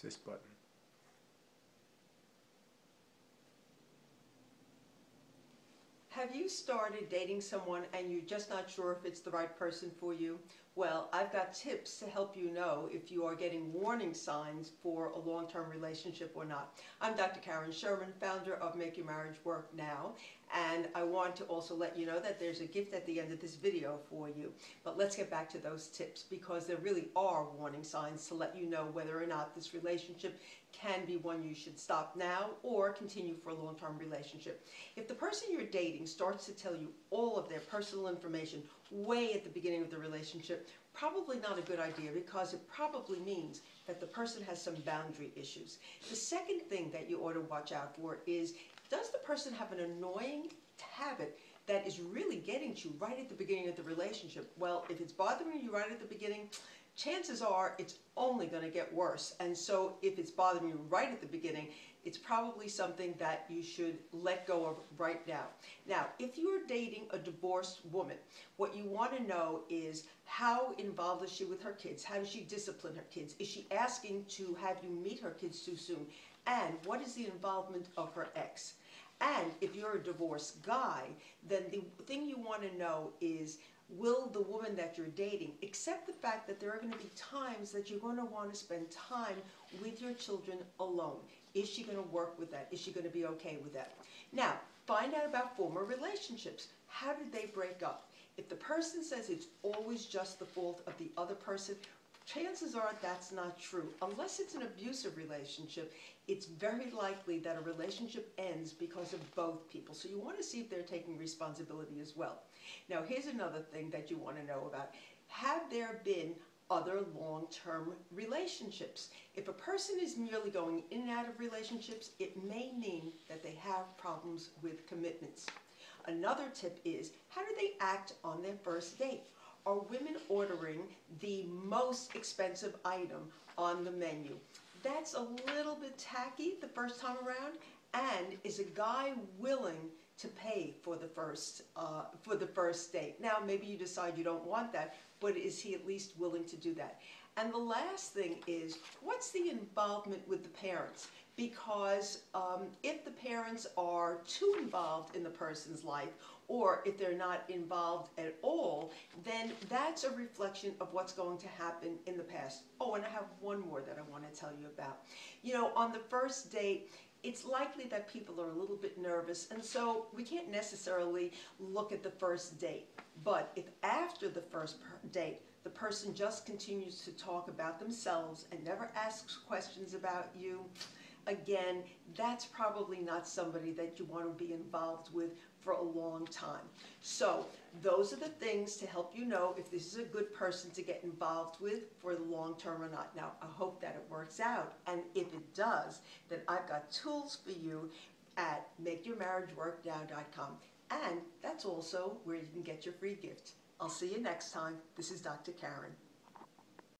this button. Have you started dating someone and you're just not sure if it's the right person for you? Well, I've got tips to help you know if you are getting warning signs for a long-term relationship or not. I'm Dr. Karen Sherman, founder of Make Your Marriage Work Now, and I want to also let you know that there's a gift at the end of this video for you. But let's get back to those tips, because there really are warning signs to let you know whether or not this relationship can be one you should stop now or continue for a long-term relationship. If the person you're dating starts to tell you all of their personal information way at the beginning of the relationship, probably not a good idea, because it probably means that the person has some boundary issues. The second thing that you ought to watch out for is, does the person have an annoying habit that is really getting to you right at the beginning of the relationship? Well, if it's bothering you right at the beginning, chances are it's only going to get worse. And so if it's bothering you right at the beginning, it's probably something that you should let go of right now. Now, if you're dating a divorced woman, what you want to know is, how involved is she with her kids? How does she discipline her kids? Is she asking to have you meet her kids too soon? And what is the involvement of her ex? And if you're a divorced guy, then the thing you want to know is, will the woman that you're dating accept the fact that there are going to be times that you're going to want to spend time with your children alone? Is she going to work with that? Is she going to be okay with that? Now, find out about former relationships. How did they break up? If the person says it's always just the fault of the other person, chances are that's not true. Unless it's an abusive relationship, it's very likely that a relationship ends because of both people. So you want to see if they're taking responsibility as well. Now, here's another thing that you want to know about. Have there been other long-term relationships? If a person is merely going in and out of relationships, it may mean that they have problems with commitments. Another tip is, how do they act on their first date? Are women ordering the most expensive item on the menu? That's a little bit tacky the first time around. And is a guy willing to pay for the first date? Now, maybe you decide you don't want that, but is he at least willing to do that? And the last thing is, what's the involvement with the parents? Because if the parents are too involved in the person's life, or if they're not involved at all, then that's a reflection of what's going to happen in the past. Oh, and I have one more that I want to tell you about. You know, on the first date, it's likely that people are a little bit nervous, and so we can't necessarily look at the first date. But if after the first date, the person just continues to talk about themselves and never asks questions about you, again, that's probably not somebody that you want to be involved with for a long time. So those are the things to help you know if this is a good person to get involved with for the long term or not. Now, I hope that it works out, and if it does, then I've got tools for you at MakeYourMarriageWorkNow.com, and that's also where you can get your free gift. I'll see you next time. This is Dr. Karen.